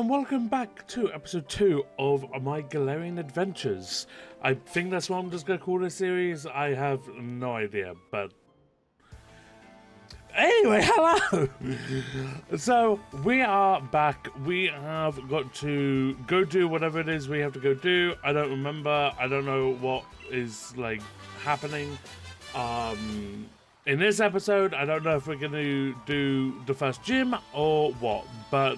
and welcome back to episode 2 of my Galarian adventures. I think that's what I'm just going to call this series. I have no idea, but... Anyway, hello! So, we are back. We have got to go do whatever it is we have to go do. I don't remember. I don't know what is, like, happening. In this episode, I don't know if we're going to do the first gym or what, but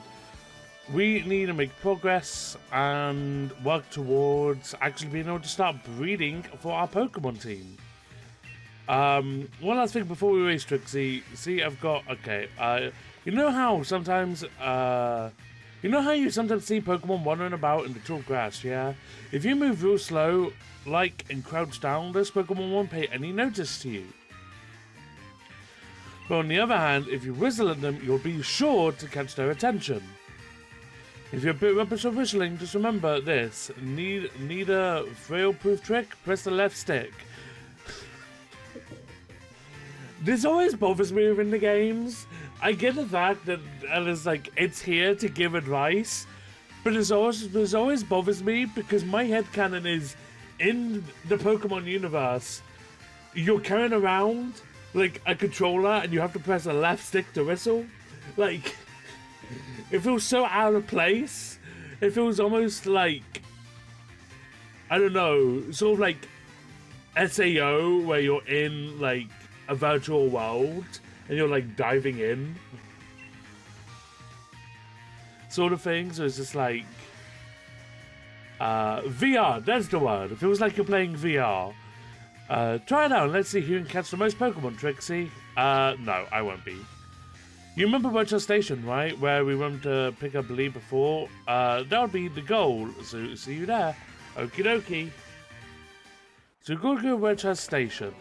we need to make progress and work towards actually being able to start breeding for our Pokemon team. One last thing before we race Trixie. See, I've got, okay, you know how sometimes, you know how you sometimes see Pokemon wandering about in the tall grass, yeah? If you move real slow, like, and crouch down, those Pokemon won't pay any notice to you. But on the other hand, if you whistle at them, you'll be sure to catch their attention. If you're a bit rubbish at whistling, just remember this. Need a fail-proof trick? Press the left stick. This always bothers me within the games. I get the fact that it's here to give advice, but it always bothers me because my headcanon is, in the Pokemon universe, you're carrying around like a controller and you have to press a left stick to whistle. Like, it feels so out of place. It feels almost like, I don't know, sort of like SAO, where you're in like a virtual world and you're like diving in sort of thing. So it's just like VR, that's the word. It feels like you're playing VR. Try it out and let's see who can catch the most Pokemon, Trixie. No, I won't be. You remember Wedge Station, right? Where we went to pick up Lee before? That'll be the goal. So see you there. Okie dokie. So go to Wedge Station.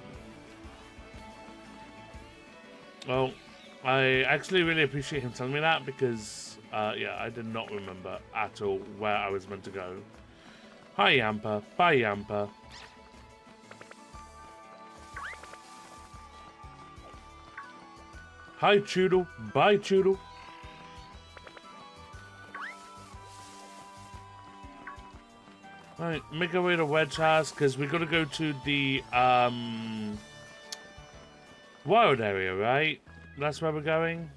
Well, I actually really appreciate him telling me that because, yeah, I did not remember at all where I was meant to go. Hi, Yamper. Bye, Yamper. Hi, Choodle. Bye, Choodle. Alright, make our way to Wedge House, because we've got to go to the, wild area, right? That's where we're going?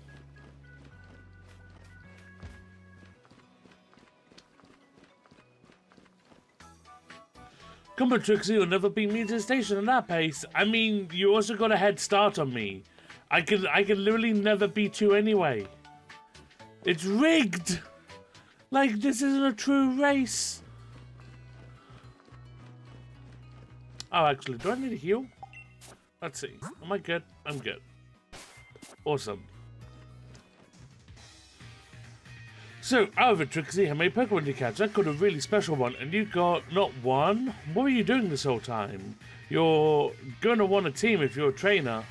Come on, Trixie, you'll never beat me to the station at that pace. I mean, you also got a head start on me. I can literally never beat you anyway. It's rigged! Like, this isn't a true race. Oh, actually, do I need a heal? Let's see. Am I good? I'm good. Awesome. So, over Trixie, how many Pokemon did you catch? I got a really special one, and you got not one? What were you doing this whole time? You're gonna want a team if you're a trainer.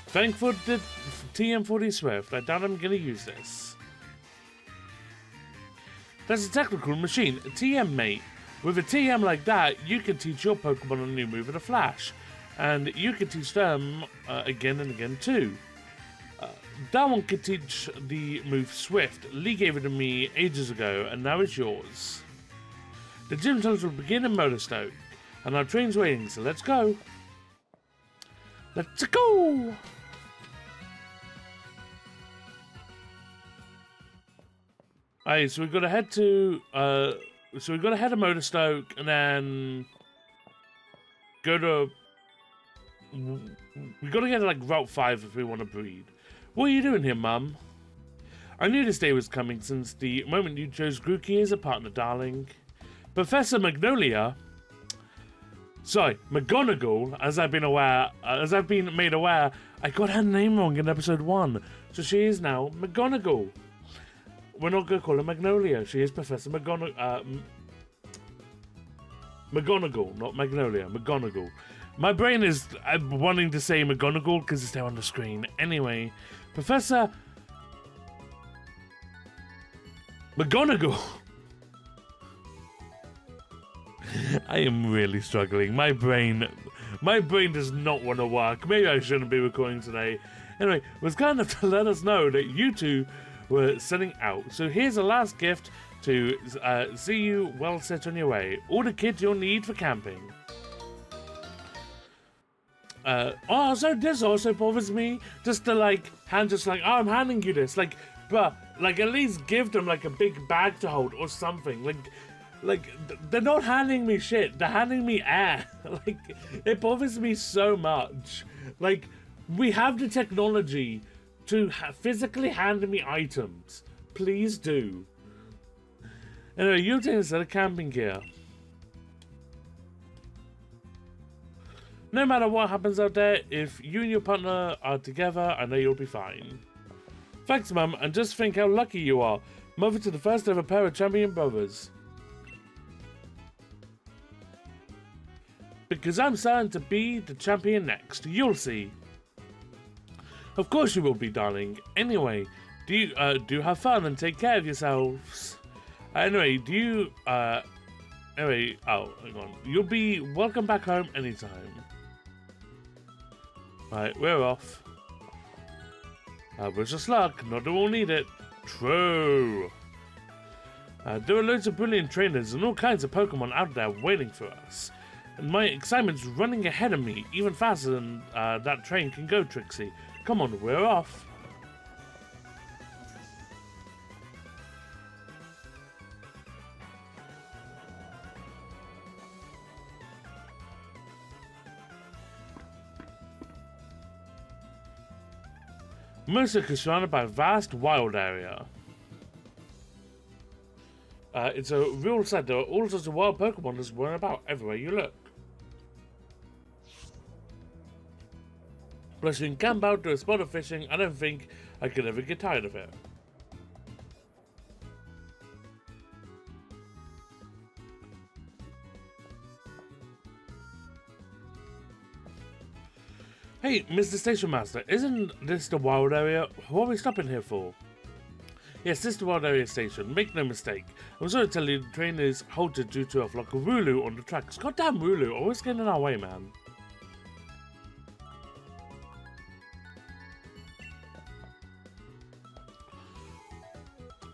Thankful to TM40 Swift. I doubt I'm gonna use this. That's a technical machine, a TM, mate. With a TM like that, you can teach your Pokemon a new move in a flash. And you can teach them again and again too. That one can teach the move Swift. Lee gave it to me ages ago, and now it's yours. The gym tunnels will begin in Motorstoke, and our train's waiting, so let's go. Let's go! Alright, so we've got to head to Motorstoke, and then go to. We got to get to like Route 5 if we want to breed. What are you doing here, Mum? I knew this day was coming since the moment you chose Grookey as a partner, darling. Professor Magnolia. Sorry, McGonagall, as I've been made aware, I got her name wrong in episode 1, so she is now McGonagall. We're not going to call her Magnolia. She is Professor McGonagall, not Magnolia. McGonagall. My brain is wanting to say McGonagall because it's there on the screen. Anyway, Professor McGonagall. I am really struggling. My brain does not want to work. Maybe I shouldn't be recording today. Anyway, it was kind of to let us know that you two we're setting out. So here's a last gift to see you well set on your way. All the kits you'll need for camping. Also, this also bothers me. Just to like, oh, I'm handing you this. Like, bruh, like at least give them like a big bag to hold or something. Like they're not handing me shit. They're handing me air. Like, it bothers me so much. Like, we have the technology to physically hand me items. Please do. Anyway, you'll take a set of camping gear. No matter what happens out there, if you and your partner are together, I know you'll be fine. Thanks, Mum, and just think how lucky you are. Mother to the first ever pair of champion brothers. Because I'm certain to be the champion next. You'll see. Of course you will be, darling. Anyway, do have fun and take care of yourselves. Anyway, oh, hang on. You'll be welcome back home anytime. Right, we're off. Wish us luck. Not that we'll need it. True. There are loads of brilliant trainers and all kinds of Pokemon out there waiting for us. And my excitement's running ahead of me, even faster than that train can go, Trixie. Come on, we're off. Musik is surrounded by a vast wild area. It's a real sight. There are all sorts of wild Pokemon just running about everywhere you look. Plus, you can camp out, do a spot of fishing. I don't think I could ever get tired of it. Hey, Mr. Station Master, isn't this the wild area? What are we stopping here for? Yes, this is the wild area station. Make no mistake. I'm sorry to tell you, the train is halted due to a flock of Wooloo on the tracks. Goddamn Wooloo, always getting in our way, man.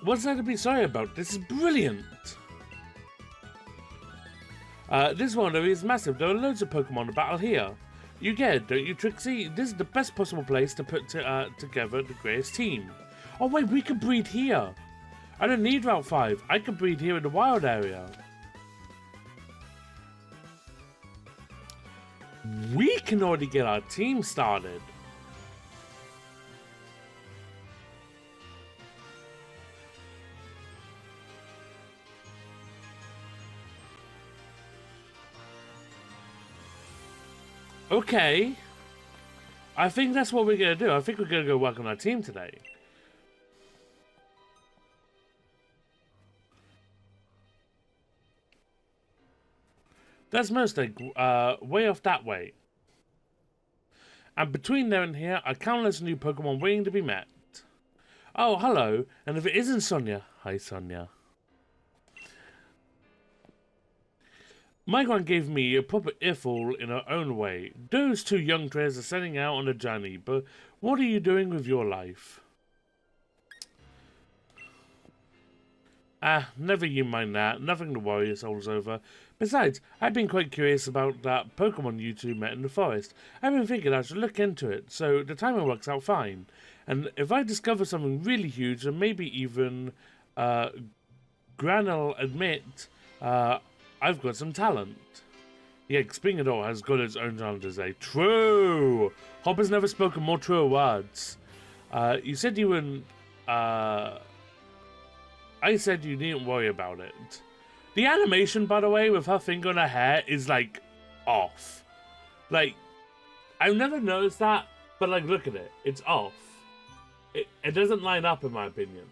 What's there to be sorry about? This is brilliant! This wild area is massive. There are loads of Pokemon to battle here. You get it, don't you, Trixie? This is the best possible place to put together the greatest team. Oh wait, we can breed here. I don't need Route 5. I can breed here in the wild area. We can already get our team started. Okay. I think that's what we're going to do. I think we're going to go work on our team today. That's mostly way off that way. And between there and here are countless new Pokemon waiting to be met. Oh, hello. And if it isn't Sonia, hi Sonia. My gran gave me a proper earful in her own way. Those two young trainers are setting out on a journey, but what are you doing with your life? Never you mind that. Nothing to worry yourselves over. Besides, I've been quite curious about that Pokemon you two met in the forest. I've been thinking I should look into it, so the timing works out fine. And if I discover something really huge, and maybe even Gran'll admit I've got some talent. Yeah, Spingador has got its own challenges, eh? True! Hopper's never spoken more truer words. You said you wouldn't... I said you needn't worry about it. The animation, by the way, with her finger on her hair is, like, off. Like, I've never noticed that, but, like, look at it. It's off. It doesn't line up, in my opinion.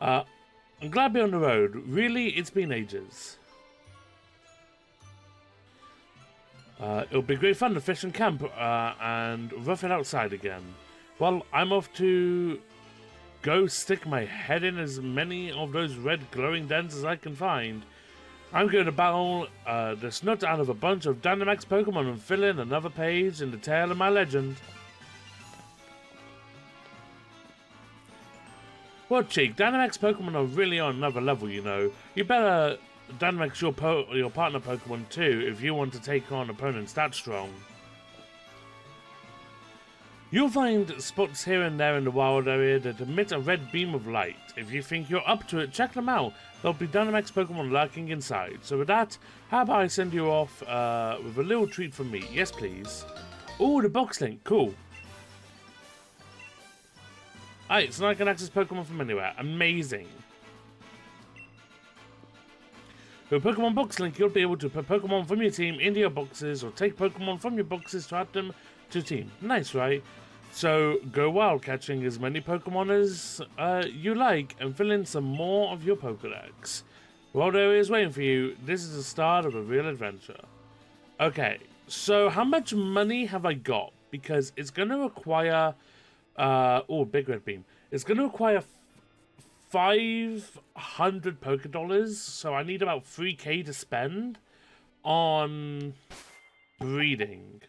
I'm glad to be on the road. Really, it's been ages. It'll be great fun to fish and camp and rough it outside again. Well, I'm off to go stick my head in as many of those red glowing dens as I can find. I'm going to battle the snot out of a bunch of Dynamax Pokemon and fill in another page in the tale of my legend. Well, Cheek, Dynamax Pokemon are really on another level, you know. You better Dynamax your partner Pokemon too if you want to take on opponents that strong. You'll find spots here and there in the wild area that emit a red beam of light. If you think you're up to it, check them out. There'll be Dynamax Pokemon lurking inside. So with that, how about I send you off with a little treat from me? Yes, please. Oh, the box link. Cool. Alright, so now I can access Pokemon from anywhere. Amazing. With a Pokemon box link, you'll be able to put Pokemon from your team into your boxes or take Pokemon from your boxes to add them to your team. Nice, right? So go wild, catching as many Pokemon as you like and fill in some more of your Pokedex. World area is waiting for you. This is the start of a real adventure. Okay, so how much money have I got? Because it's going to require... oh, big red beam. It's going to require 500 Pokedollars, so I need about 3k to spend on breeding.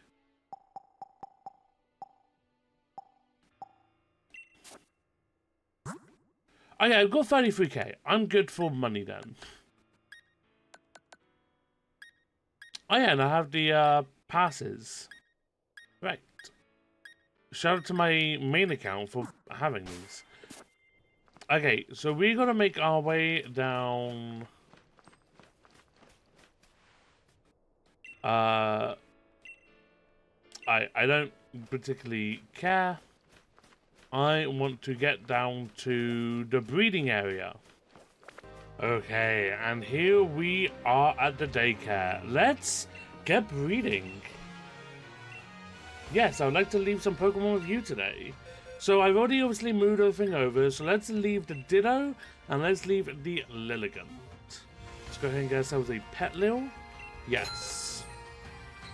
Okay, I've got 33k. I'm good for money then. Oh yeah, and I have the passes. Right. Shout out to my main account for having these. Okay, so we're gonna make our way down. I don't particularly care. I want to get down to the breeding area. Okay, and here we are at the daycare. Let's get breeding. Yes, I would like to leave some Pokemon with you today. So I've already obviously moved everything over, so let's leave the Ditto and let's leave the Lilligant. Let's go ahead and get ourselves a Petlil. Yes.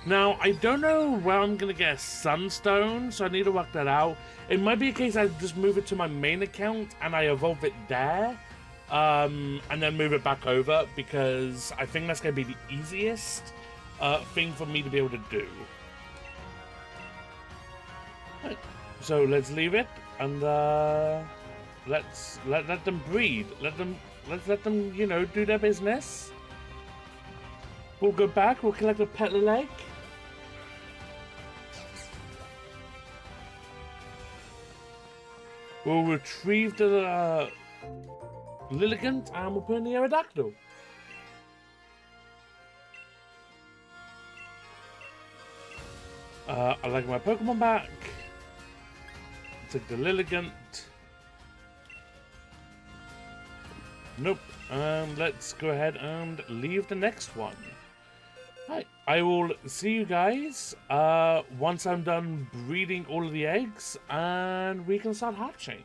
Now, I don't know where I'm going to get a Sunstone, so I need to work that out. It might be a case I just move it to my main account and I evolve it there. And then move it back over, because I think that's going to be the easiest thing for me to be able to do. Right. So let's leave it and let's let them breed. Let's let them, you know, do their business. We'll go back. We'll collect a Petlil egg. We'll retrieve the Lilligant and we'll put in the Aerodactyl. I like my Pokemon back. Take the Lilligant. Nope. And let's go ahead and leave the next one. Right. I will see you guys once I'm done breeding all of the eggs and we can start hatching.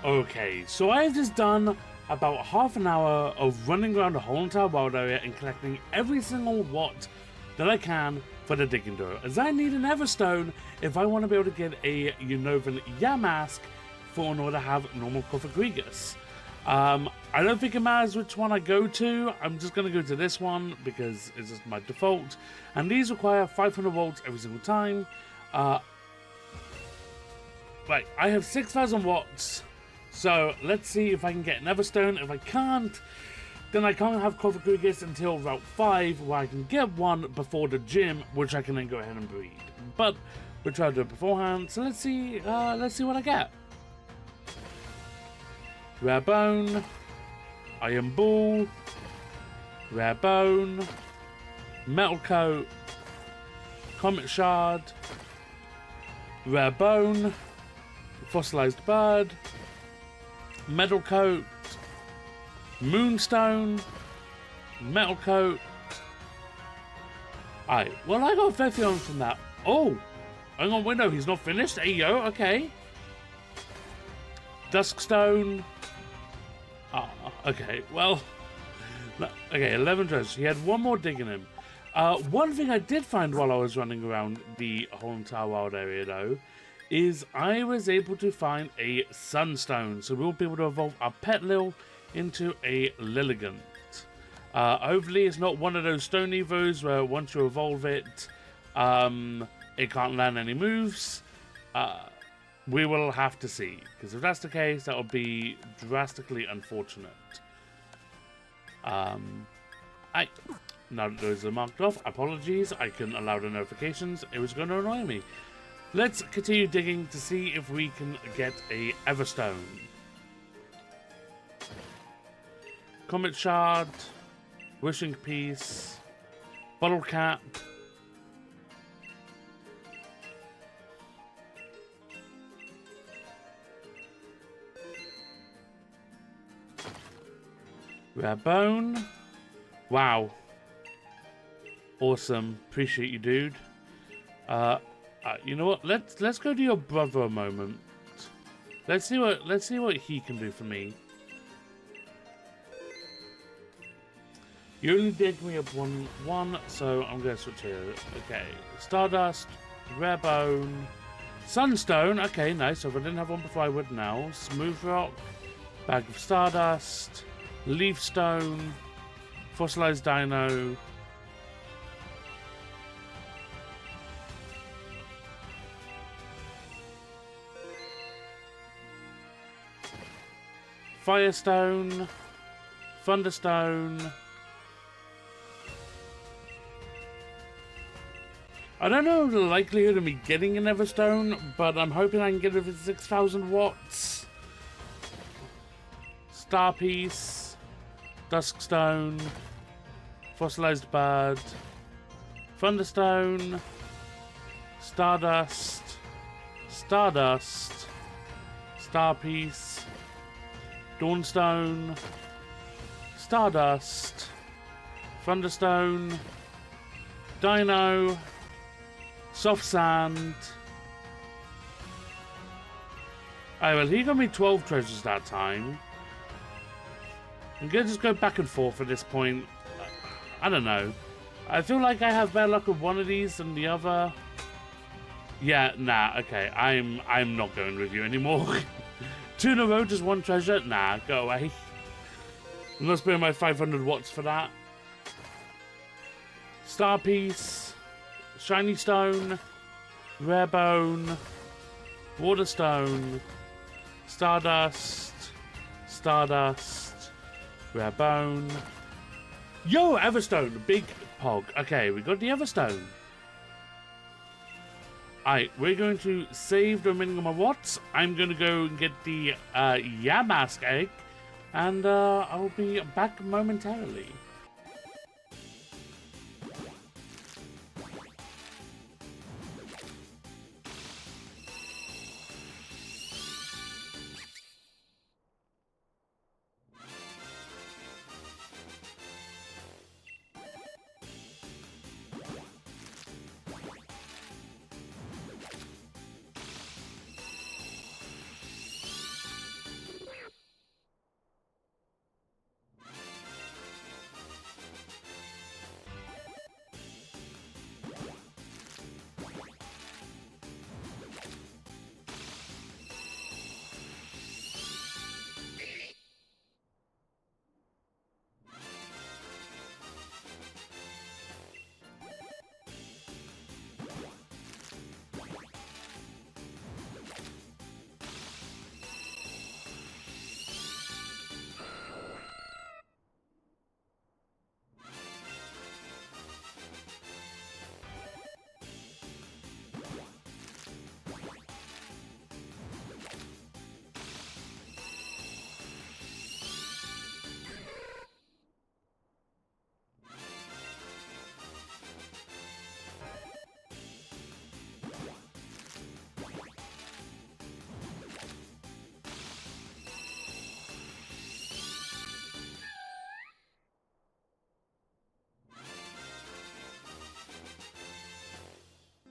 Okay, so I've just done about half an hour of running around the whole entire wild area and collecting every single watt that I can for the digging door, as I need an Everstone if I want to be able to get a Unnovan Yamask for in order to have normal Cofagrigus. I don't think it matters which one I go to. I'm just going to go to this one because it's just my default. And these require 500 volts every single time. Right, I have 6,000 watts. So let's see if I can get an Everstone. If I can't, then I can't have Cofagrigus until Route 5, where I can get one before the gym, which I can then go ahead and breed. But we'll try to do it beforehand. So let's see what I get. Rare Bone, Iron Ball, Rare Bone, Metal Coat, Comet Shard, Rare Bone, Fossilized Bird, Metal Coat, Moonstone, Metal Coat. Alright, well I got 50 on from that. Oh, hang on, window, he's not finished. There you go, okay. Duskstone. Ah, okay, well, okay, 11 treasures. He had one more dig in him. One thing I did find while I was running around the whole entire wild area, though, is I was able to find a Sunstone. So we'll be able to evolve our Petlil into a Lilligant. Hopefully it's not one of those Stone Evos where once you evolve it, it can't land any moves. We will have to see, because if that's the case, that will be drastically unfortunate. Now that those are marked off, apologies, I couldn't allow the notifications. It was going to annoy me. Let's continue digging to see if we can get a Everstone. Comet Shard, Wishing Piece, Bottle Cap. Rare Bone. Wow. Awesome. Appreciate you, dude. You know what? Let's go to your brother a moment. Let's see what he can do for me. You only did me up one, so I'm gonna switch here. Okay. Stardust, Rare Bone, Sunstone. Okay, nice. So if I didn't have one before, I would now. Smooth Rock, Bag of Stardust, Leaf Stone, Fossilized Dino. Firestone, Thunderstone. I don't know the likelihood of me getting an Everstone, but I'm hoping I can get it for 6,000 watts. Star Piece, Duskstone, Fossilized Bird, Thunderstone, Stardust, Stardust, Star Piece, Dawnstone, Stardust, Thunderstone, Dino, Soft Sand. Oh, well, he got me 12 treasures that time. I'm gonna just go back and forth at this point. I don't know. I feel like I have better luck with one of these than the other. Yeah, nah, okay. I'm not going with you anymore. 2 in a row, just 1 treasure? Nah, go away. I'm not spending my 500 watts for that. Star Piece, Shiny Stone, Rare Bone, Water Stone, Stardust, Stardust, Rare Bone. Yo, Everstone, big pog. Okay, we got the Everstone. Alright, we're going to save the minimum of watts. I'm going to go and get the Yamask egg, and I'll be back momentarily.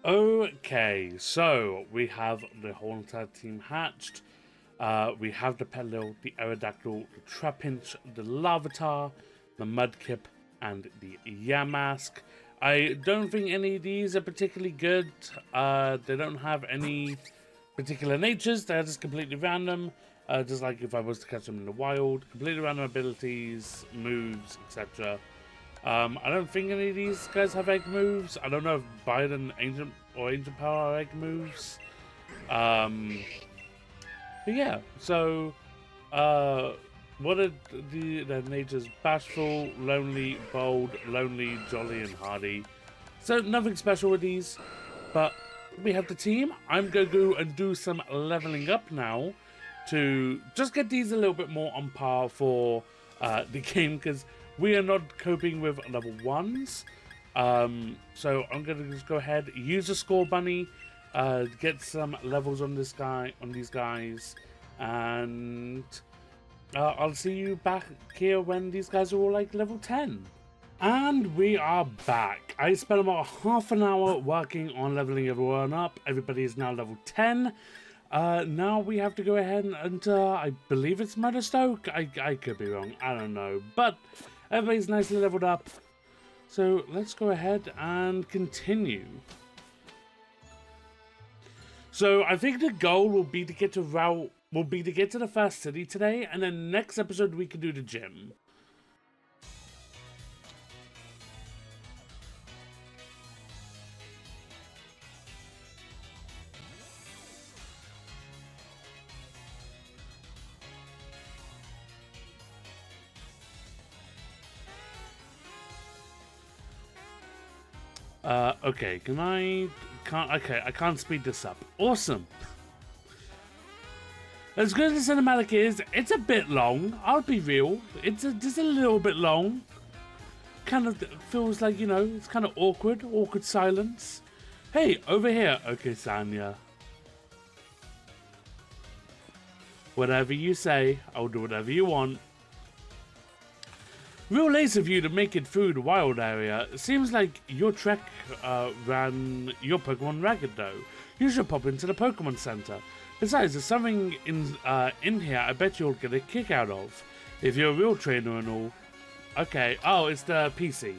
Okay, so we have the whole entire team hatched. We have the Petal, the Aerodactyl, the Trapinch, the Larvitar, the Mudkip, and the Yamask. I don't think any of these are particularly good. They don't have any particular natures. They're just completely random. Just like if I was to catch them in the wild. Completely random abilities, moves, etc. I don't think any of these guys have egg moves. I don't know if Biden, Ancient, or Ancient Power are egg moves. But yeah, so what are the nature's bashful, lonely, bold, lonely, jolly, and hardy. So nothing special with these, but we have the team. I'm gonna go and do some leveling up now to just get these a little bit more on par for the game, because we are not coping with level 1s. So I'm gonna just go ahead, use a score bunny, get some levels on this guy, on these guys, and I'll see you back here when these guys are all like level 10. And we are back. I spent about half an hour working on leveling everyone up. Everybody is now level 10. Now we have to go ahead and I believe it's Motherstoke. I could be wrong. I don't know. But everybody's nicely leveled up. So let's go ahead and continue. So I think the goal will be to get to the first city today, and then next episode we can do the gym. Okay, I can't speed this up. Awesome. As good as the cinematic is, it's a bit long. I'll be real. It's just a little bit long. Kind of feels like, you know, it's kind of awkward silence. Hey, over here. Okay, Sanya. Whatever you say, I'll do whatever you want. Real nice of you to make it through the wild area. Seems like your trek ran your Pokemon ragged though. You should pop into the Pokemon Center. Besides, there's something in here I bet you'll get a kick out of. If you're a real trainer and all. Okay, oh, it's the PC.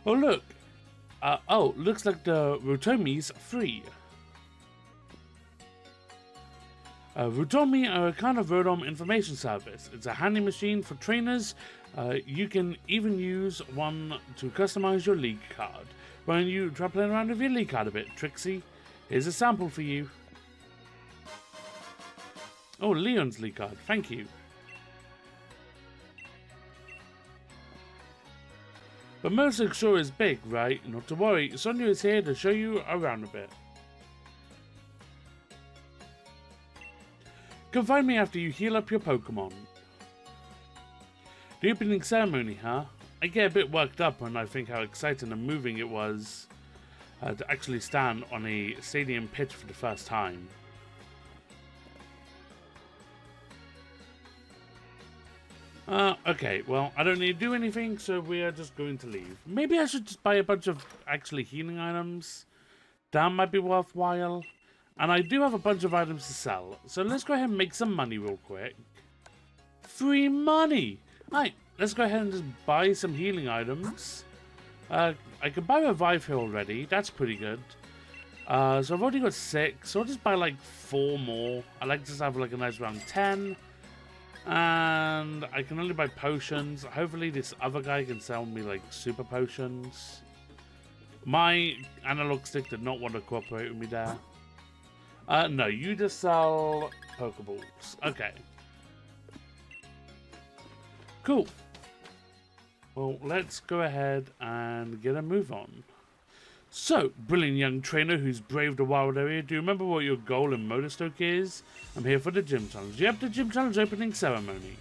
Oh look. Looks like the Rotomi's free. Rotomi are a kind of Rodom information service. It's a handy machine for trainers. You can even use one to customize your league card. Why don't you try playing around with your league card a bit, Trixie? Here's a sample for you. Oh, Leon's league card. Thank you. But Mursic sure is big, right? Not to worry. Sonia is here to show you around a bit. Come find me after you heal up your Pokemon. The opening ceremony, huh? I get a bit worked up when I think how exciting and moving it was to actually stand on a stadium pitch for the first time. Okay, well, I don't need to do anything, so we are just going to leave. Maybe I should just buy a bunch of actually healing items. That might be worthwhile. And I do have a bunch of items to sell, so let's go ahead and make some money real quick. Free money! Right, let's go ahead and just buy some healing items. I could buy Revive here already, that's pretty good. So I've already got 6, so I'll just buy like 4 more. I like to just have like a nice round 10. And I can only buy potions. Hopefully this other guy can sell me like super potions. My analog stick did not want to cooperate with me there. No, you just sell Pokeballs. Okay. Cool. Well, let's go ahead and get a move on. So, brilliant young trainer who's braved the wild area. Do you remember what your goal in Motorstoke is? I'm here for the gym challenge. Yep, the gym challenge opening ceremony.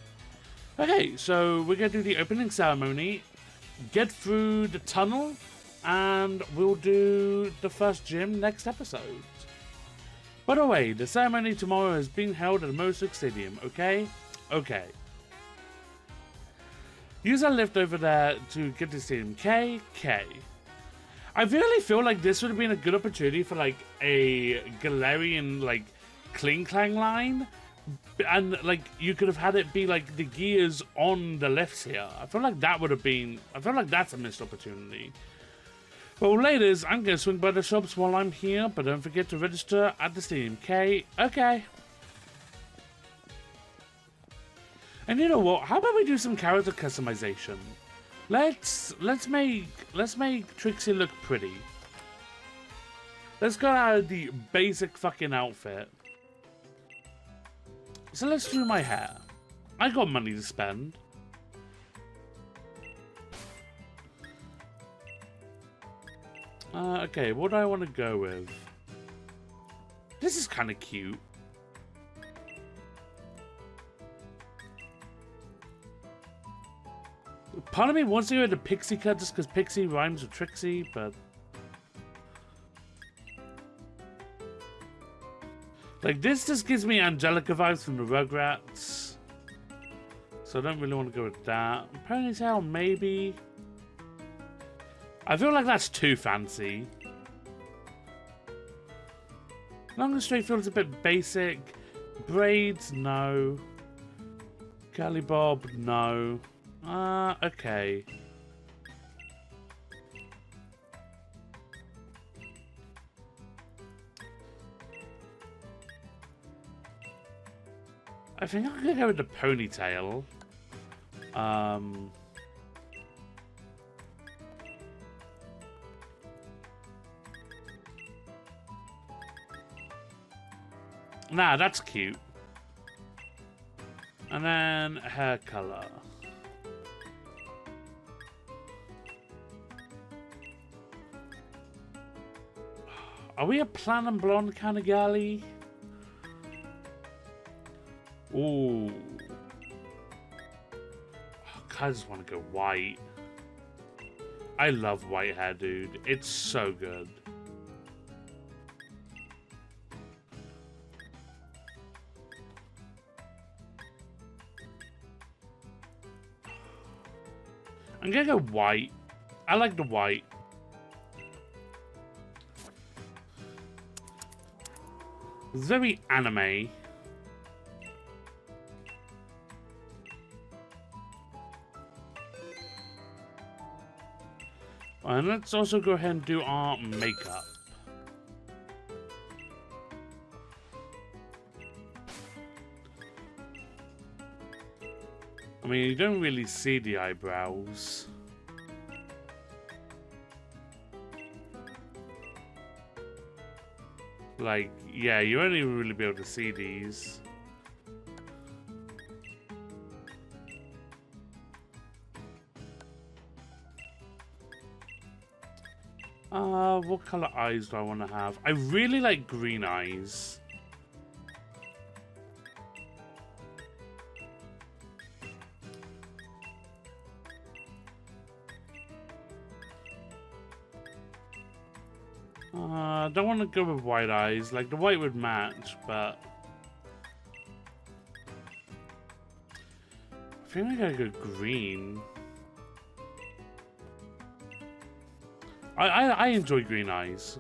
Okay, so we're going to do the opening ceremony, get through the tunnel, and we'll do the first gym next episode. By the way, the ceremony tomorrow is being held at the Motorstoke Stadium, okay? Okay. Use that lift over there to get to Stadium K. I really feel like this would have been a good opportunity for like a Galarian like Kling Clang line, and like you could have had it be like the gears on the lifts here. I feel like that would have been. I feel like that's a missed opportunity. Well, ladies, I'm gonna swing by the shops while I'm here, but don't forget to register at the Stadium K. Okay. And you know what? How about we do some character customization? Let's make Trixie look pretty. Let's go out of the basic fucking outfit. So let's do my hair. I got money to spend. Okay, what do I want to go with? This is kind of cute. Part of me wants to go with the pixie cut just because pixie rhymes with Trixie, but... Like, this just gives me Angelica vibes from the Rugrats. So I don't really want to go with that. Ponytail, maybe. I feel like that's too fancy. Long and straight feels a bit basic. Braids, no. Curly bob, no. Okay. I think I'm gonna go with the ponytail. Nah, that's cute. And then hair color. Are we a platinum blonde kind of galley? Ooh. I just want to go white. I love white hair, dude. It's so good. I'm gonna go white. I like the white. It's very anime. And let's also go ahead and do our makeup. I mean, you don't really see the eyebrows. Like, yeah, you only really be able to see these. What color eyes do I want to have? I really like green eyes. Don't want to go with white eyes. Like, the white would match, but... I think I gotta go green. I enjoy green eyes.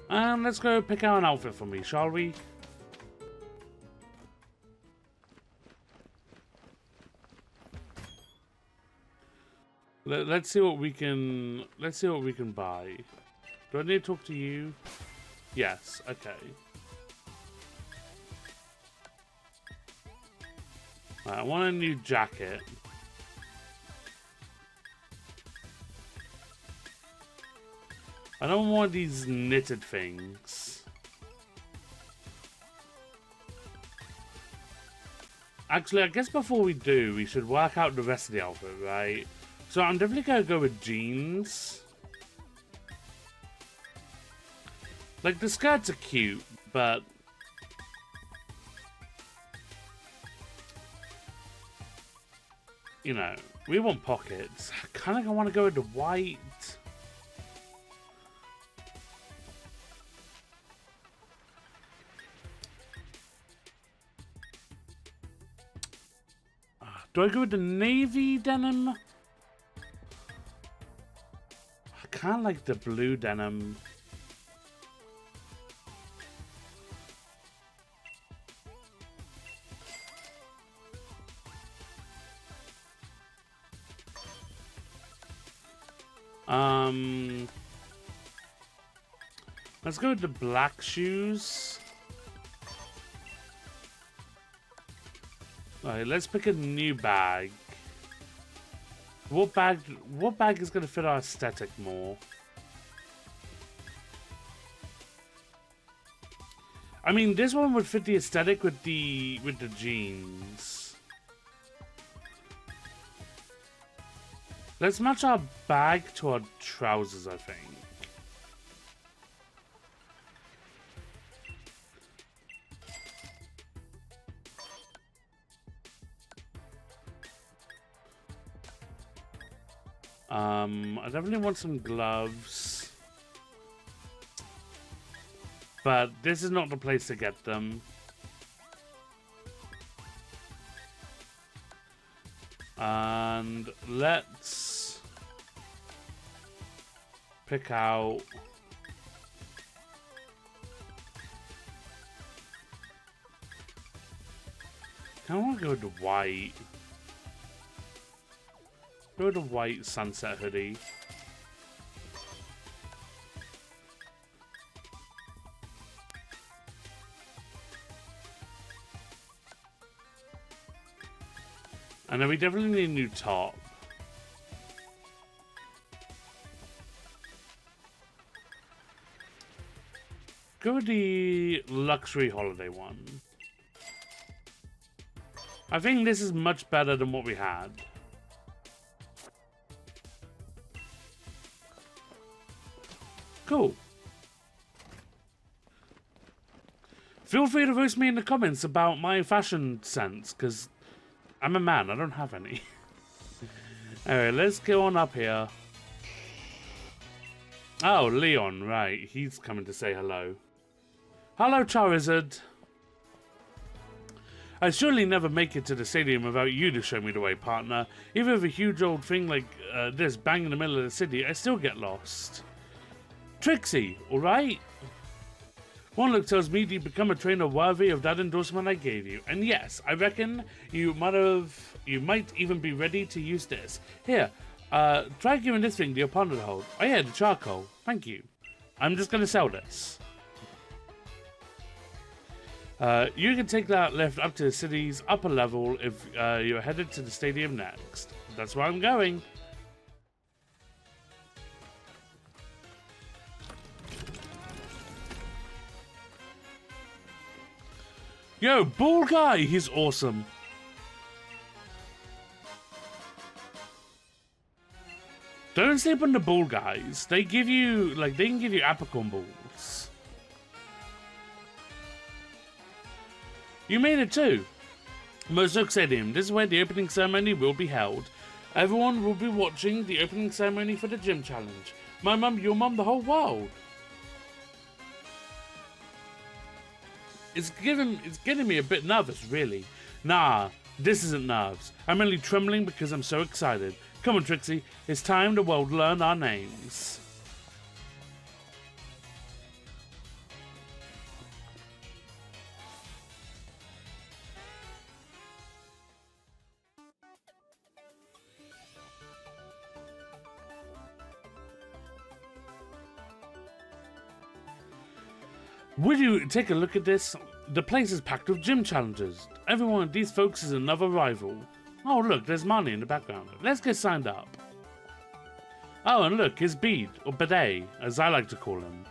And let's go pick out an outfit for me, shall we? Let's see what we can. Let's see what we can buy. Do I need to talk to you? Yes. Okay. I want a new jacket. I don't want these knitted things. Actually, I guess before we do, we should work out the rest of the outfit, right? So I'm definitely gonna go with jeans. Like, the skirts are cute, but... You know, we want pockets. I kind of want to go with the white. Do I go with the navy denim? I kind of like the blue denim. Let's go with the black shoes. Alright, let's pick a new bag. What bag is going to fit our aesthetic more? I mean, this one would fit the aesthetic with the jeans. Let's match our bag to our trousers, I think. I definitely want some gloves. But this is not the place to get them. And let's pick out... I want to go to white. Go to white sunset hoodie. And then we definitely need a new top. Go with the luxury holiday one. I think this is much better than what we had. Cool. Feel free to roast me in the comments about my fashion sense, because I'm a man, I don't have any. Alright, let's go on up here. Oh, Leon, right. He's coming to say hello. Hello, Charizard. I'd surely never make it to the stadium without you to show me the way, partner. Even with a huge old thing like this bang in the middle of the city, I still get lost. Trixie, alright? One look tells me you become a trainer worthy of that endorsement I gave you. And yes, I reckon you might even be ready to use this. Here, try giving this thing to your partner to hold. Oh yeah, the charcoal. Thank you. I'm just gonna sell this. You can take that lift up to the city's upper level if you're headed to the stadium next. That's where I'm going. Yo, ball guy, he's awesome. Don't sleep on the ball guys. They give you, like, they can give you apricorn balls. You made it too. Mosaic Stadium. This is where the opening ceremony will be held. Everyone will be watching the opening ceremony for the gym challenge. My mum, your mum, the whole world. It's getting me a bit nervous, really. Nah, this isn't nerves. I'm only trembling because I'm so excited. Come on, Trixie. It's time the world learn our names. Would you take a look at this? The place is packed with gym challengers. Every one of these folks is another rival. Oh look, there's Marnie in the background. Let's get signed up. Oh, and look, here's Bede, or Bidet, as I like to call him.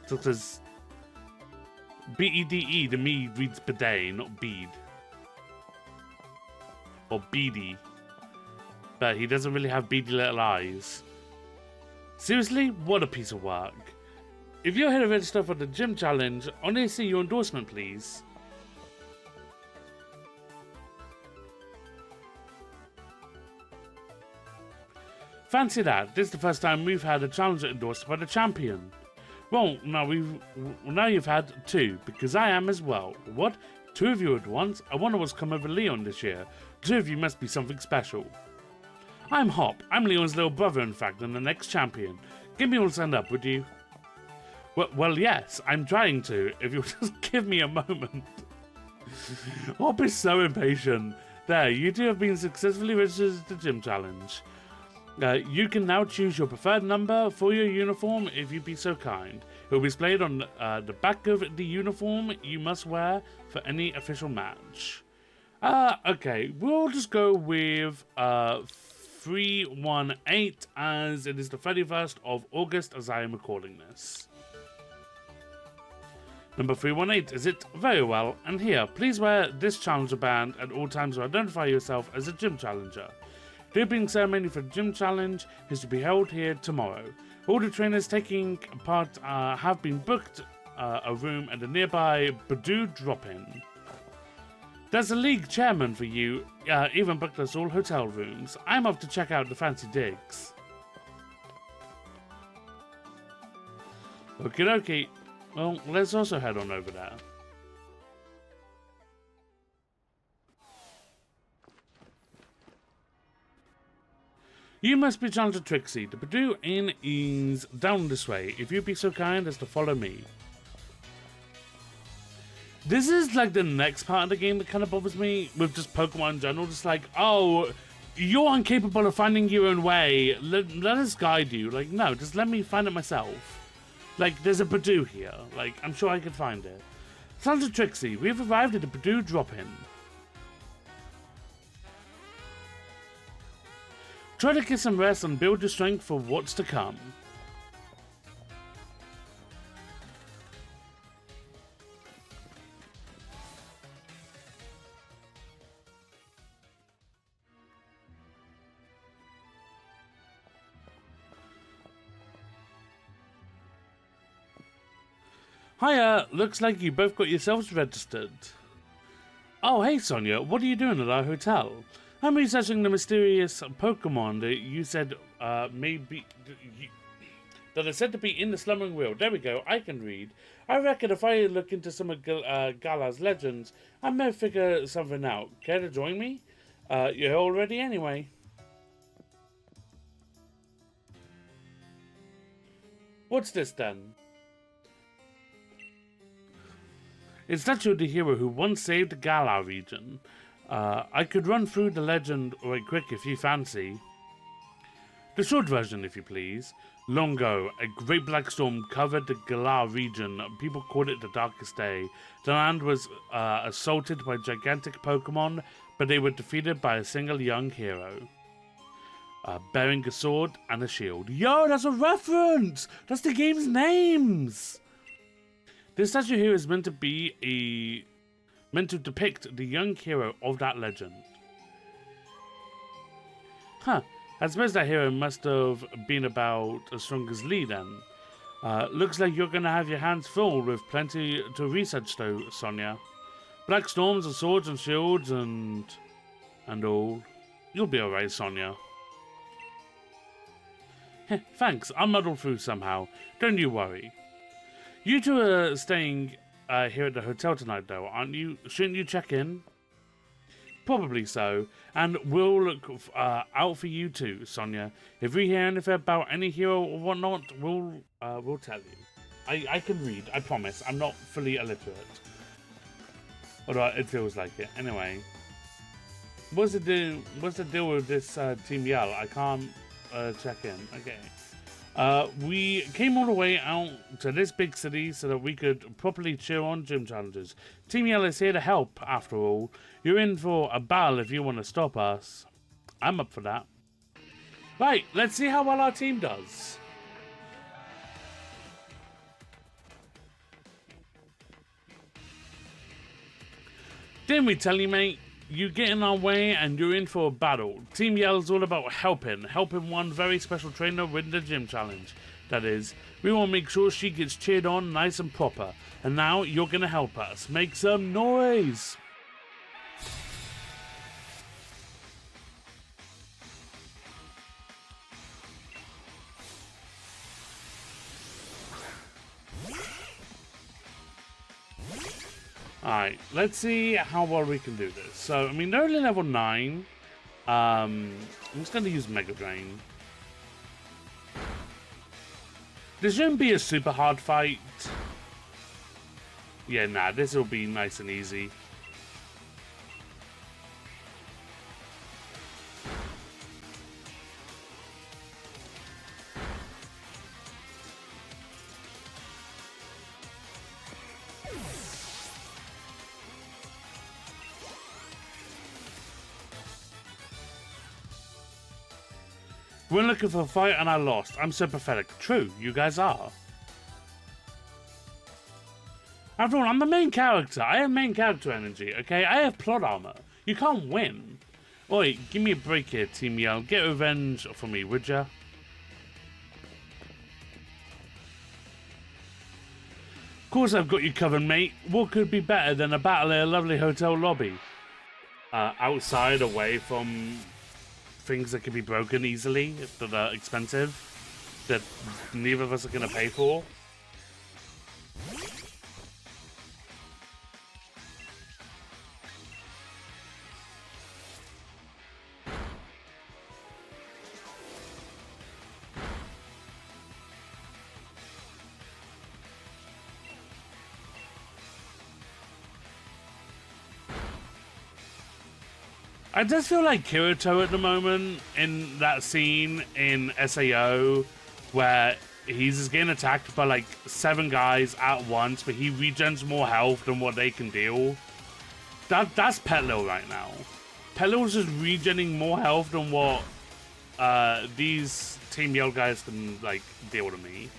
Because B-E-D-E to me reads Bidet, not Bede. Or Beady. But he doesn't really have beady little eyes. Seriously, what a piece of work. If you're here to register for the gym challenge, I need to see your endorsement, please. Fancy that. This is the first time we've had a challenger endorsed by the champion. Well, now you've had two, because I am as well. What? Two of you at once? I wonder what's come over Leon this year. Two of you must be something special. I'm Hop. I'm Leon's little brother, in fact, and the next champion. Get me all signed up, would you? Well, yes, I'm trying to, if you'll just give me a moment. Hop is so impatient. There, you two have been successfully registered to the gym challenge. You can now choose your preferred number for your uniform if you'd be so kind. It will be displayed on the back of the uniform you must wear for any official match. Okay, we'll just go with 318 as it is the 31st of August as I am recording this. Number 318, is it? Very well, and here, please wear this challenger band at all times to identify yourself as a gym challenger. The opening ceremony for the gym challenge is to be held here tomorrow. All the trainers taking part have been booked a room at the nearby Badoo drop-in. There's a league chairman for you, even booked us all hotel rooms. I'm off to check out the fancy digs. Okie dokie. Well, let's also head on over there. You must be Challenger Trixie. The Badoo Inn is down this way. If you'd be so kind as to follow me. This is like the next part of the game that kind of bothers me with just Pokemon in general. Just like, oh, you're incapable of finding your own way. Let us guide you. Like, no, just let me find it myself. Like, there's a Badoo here. Like, I'm sure I could find it. Challenger Trixie, we have arrived at the Badoo drop-in. Try to get some rest and build your strength for what's to come. Hiya, looks like you both got yourselves registered. Oh, hey Sonia, what are you doing at our hotel? I'm researching the mysterious Pokemon that you said that are said to be in the slumbering wheel. There we go, I can read. I reckon if I look into some of Galar's legends, I may figure something out. Care to join me? You're here already anyway. What's this then? It's that you're the hero who once saved the Galar region. I could run through the legend right quick if you fancy. The short version, if you please. Long ago, a great black storm covered the Galar region. People called it the darkest day. The land was assaulted by gigantic Pokemon, but they were defeated by a single young hero. Bearing a sword and a shield. Yo, that's a reference! That's the game's names! This statue here is meant to depict the young hero of that legend. Huh, I suppose that hero must have been about as strong as Lee then. Looks like you're gonna have your hands full with plenty to research though, Sonia. Black storms and swords and shields and all. You'll be alright, Sonia. Thanks, I'll muddle through somehow. Don't you worry. You two are staying here at the hotel tonight, though, aren't you? Shouldn't you check in? Probably so, and we'll look out for you too, Sonia. If we hear anything about any hero or whatnot, we'll tell you. I can read, I promise. I'm not fully illiterate. Although it feels like it. Anyway. What's the deal with this Team Yell? I can't check in. Okay. We came all the way out to this big city so that we could properly cheer on gym challenges. Team Yell is here to help, after all. You're in for a battle if you want to stop us. I'm up for that. Right, let's see how well our team does. Didn't we tell you, mate? You get in our way and you're in for a battle. Team Yell's all about helping one very special trainer win the gym challenge. That is, we want to make sure she gets cheered on nice and proper. And now you're going to help us. Make some noise! Alright, let's see how well we can do this. So, I mean, they're only level 9. I'm just going to use Mega Drain. This shouldn't be a super hard fight. Yeah, nah, this will be nice and easy. We're looking for a fight and I lost. I'm so pathetic. True, you guys are. After all, I'm the main character. I have main character energy, okay? I have plot armor. You can't win. Oi, give me a break here, Team Yell. Get revenge for me, would ya? Of course I've got you covered, mate. What could be better than a battle in a lovely hotel lobby? Outside, away from things that can be broken easily, that are expensive, that neither of us are going to pay for. I just feel like Kirito at the moment in that scene in SAO where he's just getting attacked by like 7 guys at once, but he regens more health than what they can deal. That's Petlil right now. Petlil's just regenning more health than what these Team Yell guys can like deal to me.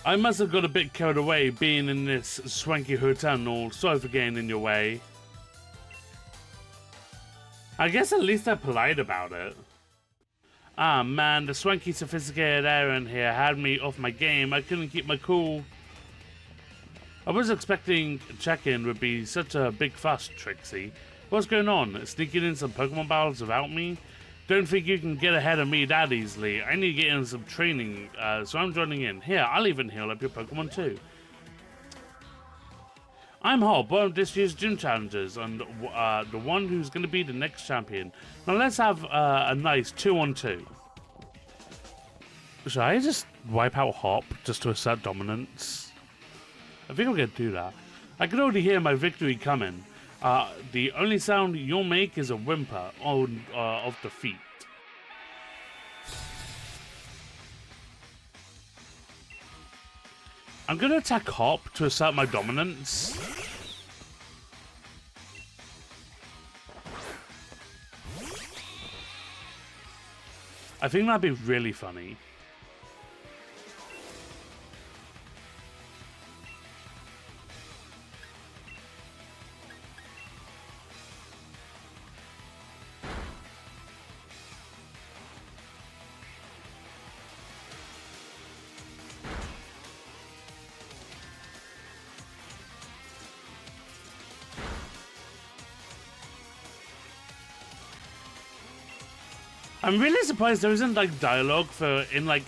I must have got a bit carried away being in this swanky hotel and all. Sorry for getting in your way. I guess at least they're polite about it. Ah man, the swanky sophisticated Aaron here had me off my game. I couldn't keep my cool. I was expecting check-in would be such a big fuss, Trixie. What's going on? Sneaking in some Pokemon battles without me? Don't think you can get ahead of me that easily. I need to get in some training, so I'm joining in. Here, I'll even heal up your Pokemon too. I'm Hob, one of this year's gym challengers, and the one who's going to be the next champion. Now let's have a nice 2-on-2. Should I just wipe out Hop just to assert dominance? I think I'm going to do that. I can already hear my victory coming. The only sound you'll make is a whimper of defeat. I'm going to attack Hop to assert my dominance. I think that'd be really funny. I'm really surprised there isn't like dialogue for in like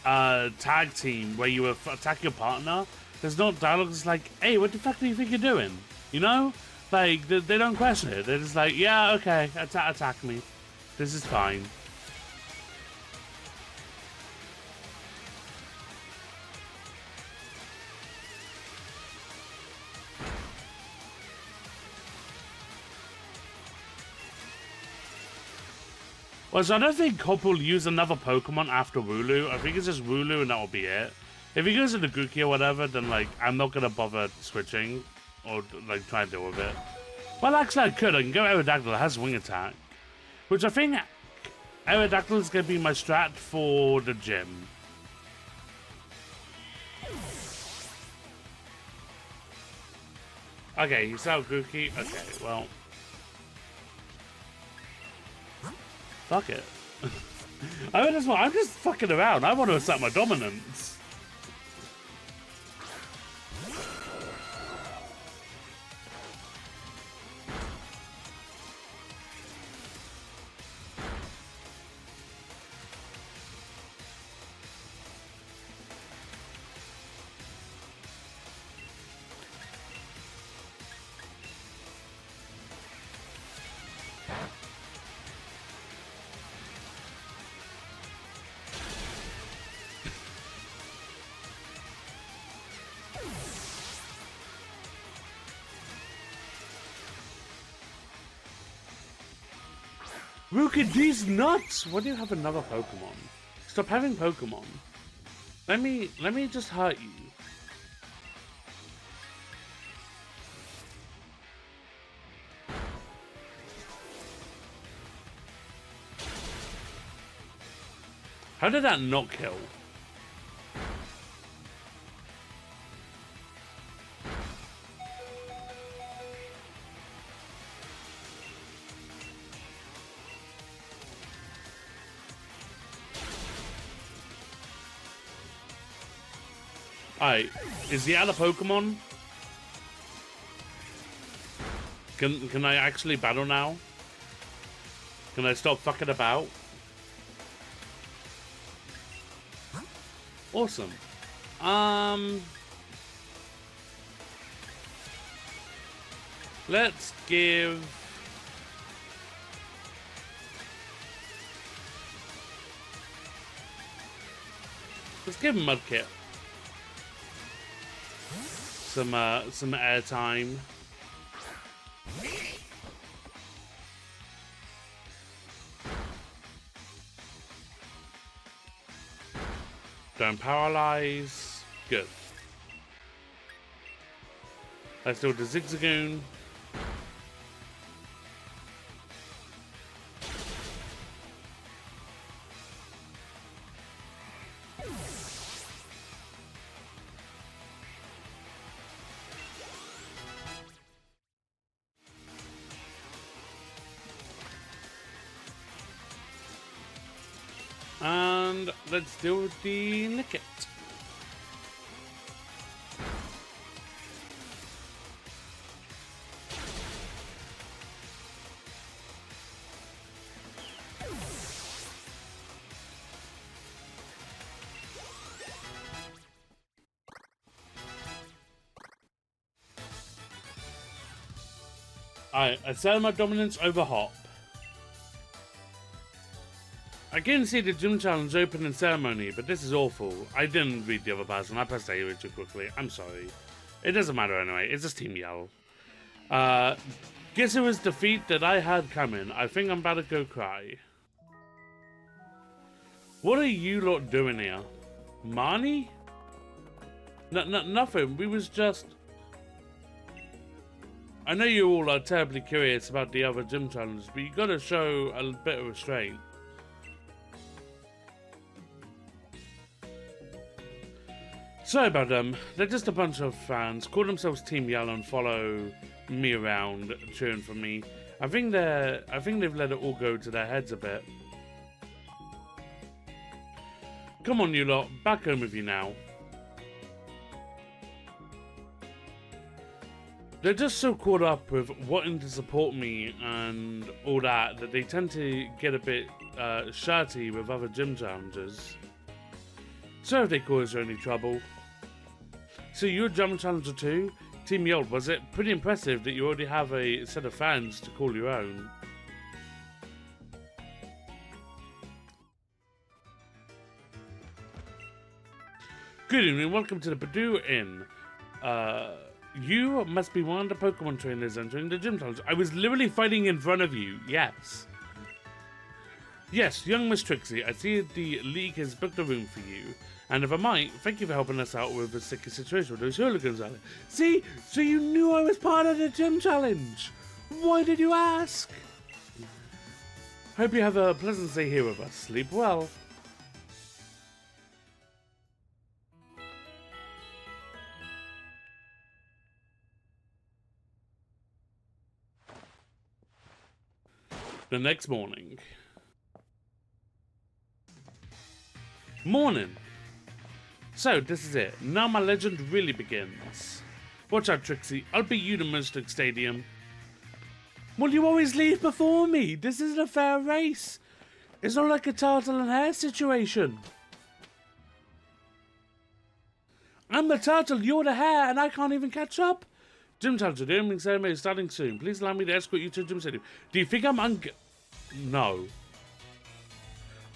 a tag team where you attack your partner. There's no dialogue. It's like, hey, what the fuck do you think you're doing? You know, like they don't question it. They're just like, yeah, okay, attack me. This is fine. Well, so I don't think Hop will use another Pokemon after Wooloo. I think it's just Wooloo and that will be it. If he goes into Gookie or whatever, then like I'm not gonna bother switching or like try to deal with it. Well, actually I could. I can go Aerodactyl. It has Wing Attack, which I think Aerodactyl is gonna be my strat for the gym. Okay, he's out Gookie. Okay, well. Fuck it. I'm just fucking around. I want to assert my dominance. Look at these nuts! Why do you have another Pokemon? Stop having Pokemon. Let me just hurt you. How did that not kill? Alright, is he out of Pokemon? Can I actually battle now? Can I stop fucking about? Awesome. Let's give... Let's give him Mudkip some airtime. Don't paralyze. Good. Let's do the Zigzagoon. And let's deal with the Nickit. I asserted my dominance over Hop. I can see the gym challenge opening ceremony, but this is awful. I didn't read the other person. I pressed A too quickly. I'm sorry. It doesn't matter anyway. It's just Team Yell. Guess it was defeat that I had coming. I think I'm about to go cry. What are you lot doing here? Marnie? Nothing. We was just... I know you all are terribly curious about the other gym challenge, but you gotta show a bit of restraint. Sorry about them. They're just a bunch of fans. Call themselves Team Yell and follow me around, cheering for me. I think they've let it all go to their heads a bit. Come on, you lot. Back home with you now. They're just so caught up with wanting to support me and all that they tend to get a bit shirty with other gym challenges. So if they cause you any trouble. So you're a gym challenger too? Team Yell, was it pretty impressive that you already have a set of fans to call your own? Good evening, welcome to the Purdue Inn. You must be one of the Pokemon trainers entering the gym challenge. I was literally fighting in front of you, yes. Yes, young Miss Trixie, I see the league has booked a room for you. And if I might, thank you for helping us out with the sticky situation with those hooligans out there. See? So you knew I was part of the gym challenge. Why did you ask? Hope you have a pleasant stay here with us. Sleep well. The next morning. Morning. So, this is it. Now my legend really begins. Watch out, Trixie. I'll beat you to Mystic Stadium. Well, you always leave before me. This isn't a fair race. It's not like a turtle and hare situation. I'm the turtle, you're the hare, and I can't even catch up. Gym Challenger, the opening ceremony is starting soon. Please allow me to escort you to Gym Stadium. Do you think I'm No.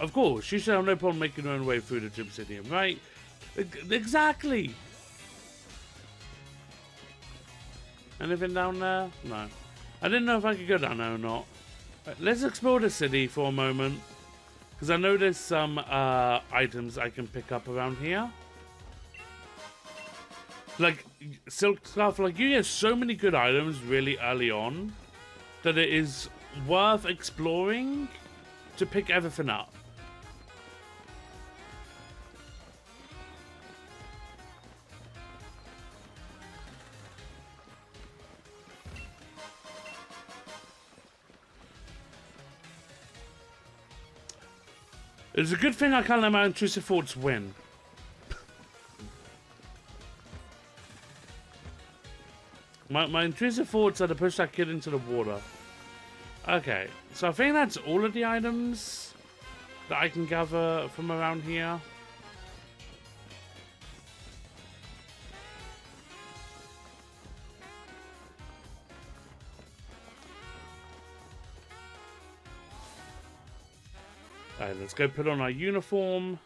Of course, you should have no problem making your own way through the Gym Stadium, right? Exactly. Anything down there? No. I didn't know if I could go down there or not. Right, let's explore the city for a moment. Because I know there's some items I can pick up around here. Like, Silk Scarf, like, you get so many good items really early on that it is worth exploring to pick everything up. It's a good thing I can't let my intrusive thoughts win. My intrusive thoughts are to push that kid into the water. Okay, so I think that's all of the items that I can gather from around here. Alright, let's go put on our uniform.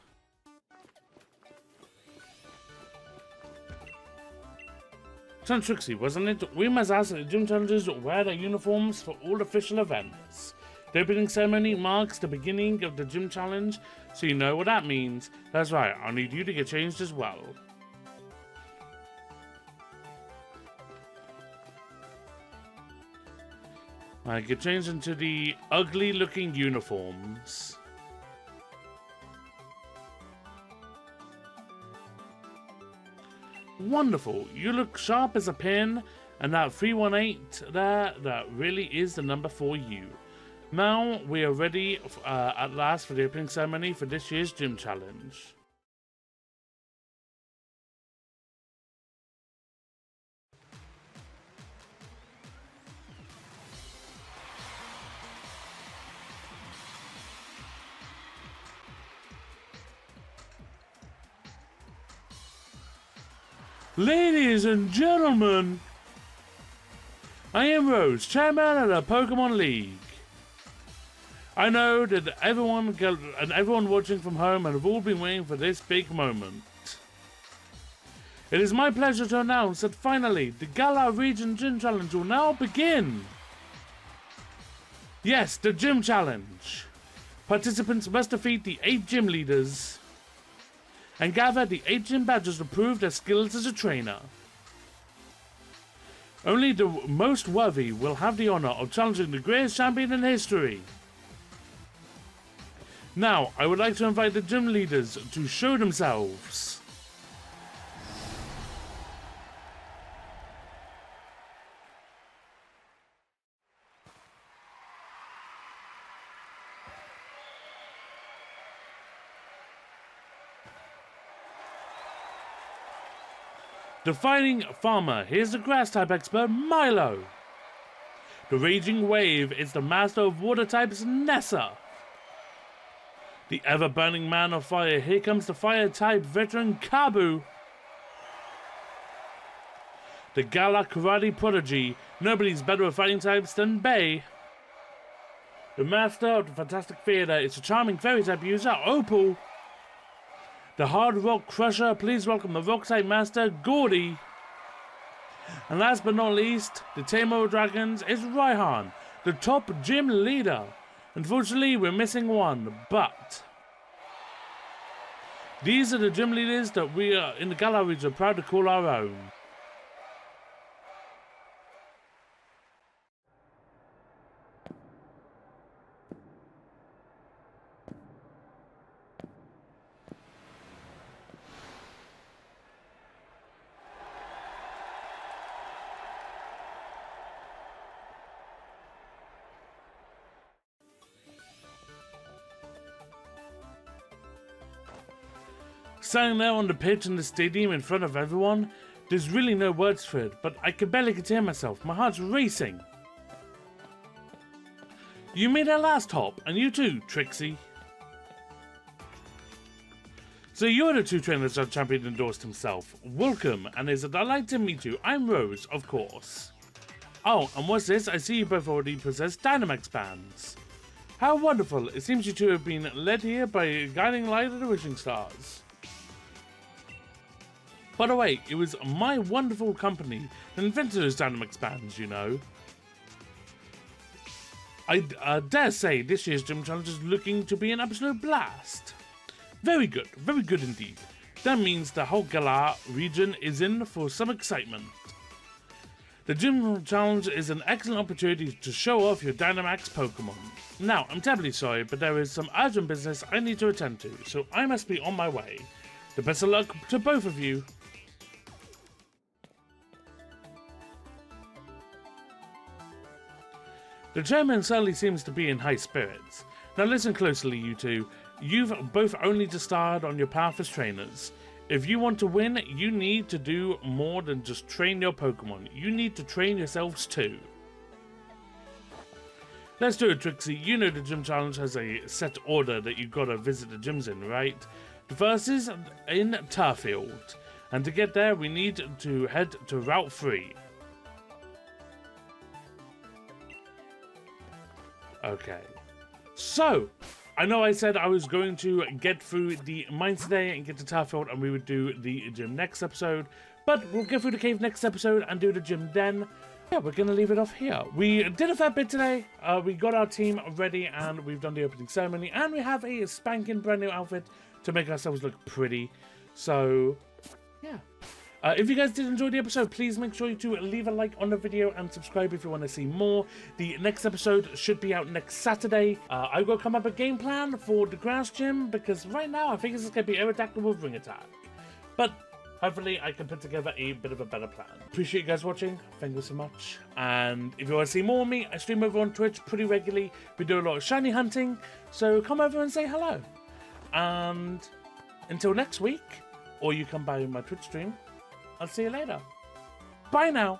Sounds tricksy, wasn't it? We must ask that the gym challengers wear their uniforms for all official events. The opening ceremony marks the beginning of the gym challenge, so you know what that means. That's right, I'll need you to get changed as well. I get changed into the ugly looking uniforms. Wonderful, you look sharp as a pin, and that 318 there, that really is the number for you. Now we are ready at last for the opening ceremony for this year's gym challenge. Ladies and gentlemen, I am Rose, chairman of the Pokemon League. I know that everyone watching from home have all been waiting for this big moment. It is my pleasure to announce that finally, the Galar Region Gym Challenge will now begin. Yes, the Gym Challenge. Participants must defeat the 8 gym leaders and gather the 8 gym badges to prove their skills as a trainer. Only the most worthy will have the honor of challenging the greatest champion in history. Now, I would like to invite the gym leaders to show themselves. The fighting farmer, here's the grass type expert, Milo. The raging wave is the master of water types, Nessa. The ever-burning man of fire, here comes the fire type veteran, Kabu. The Galar karate prodigy, nobody's better at fighting types than Bay. The master of the fantastic theater is the charming fairy type user, Opal. The hard rock crusher, please welcome the rock type master, Gordy. And last but not least, the tamer of dragons is Raihan, the top gym leader. Unfortunately, we're missing one, but these are the gym leaders that we are in the Galar region proud to call our own. Standing there on the pitch in the stadium in front of everyone, there's really no words for it, but I can barely contain myself. My heart's racing. You made our last hop, and you too, Trixie. So you're the 2 trainers that champion endorsed himself. Welcome, and it's a delight to meet you. I'm Rose, of course. Oh, and what's this? I see you both already possess Dynamax bands. How wonderful. It seems you two have been led here by a guiding light of the wishing stars. By the way, it was my wonderful company that invented those Dynamax bands, you know. I dare say this year's gym challenge is looking to be an absolute blast. Very good indeed. That means the whole Galar region is in for some excitement. The gym challenge is an excellent opportunity to show off your Dynamax Pokemon. Now, I'm terribly sorry, but there is some urgent business I need to attend to, so I must be on my way. The best of luck to both of you. The chairman certainly seems to be in high spirits. Now listen closely, you two. You've both only just started on your path as trainers. If you want to win, you need to do more than just train your Pokemon. You need to train yourselves too. Let's do it, Trixie. You know the gym challenge has a set order that you've got to visit the gyms in, right? The first is in Turfield. And to get there, we need to head to Route 3. Okay. So, I know I said I was going to get through the mines today and get to Turfield and we would do the gym next episode, but we'll get through the cave next episode and do the gym then. Yeah, we're going to leave it off here. We did a fair bit today. We got our team ready and we've done the opening ceremony and we have a spanking brand new outfit to make ourselves look pretty. So, yeah. If you guys did enjoy the episode, please make sure to leave a like on the video and subscribe if you want to see more. The next episode should be out next Saturday. I've got to come up with a game plan for the grass gym because right now I think it's going to be Aerodactyl with Ring Attack. But hopefully I can put together a bit of a better plan. Appreciate you guys watching. Thank you so much. And if you want to see more of me, I stream over on Twitch pretty regularly. We do a lot of shiny hunting. So come over and say hello. And until next week, or you come by my Twitch stream, I'll see you later. Bye now.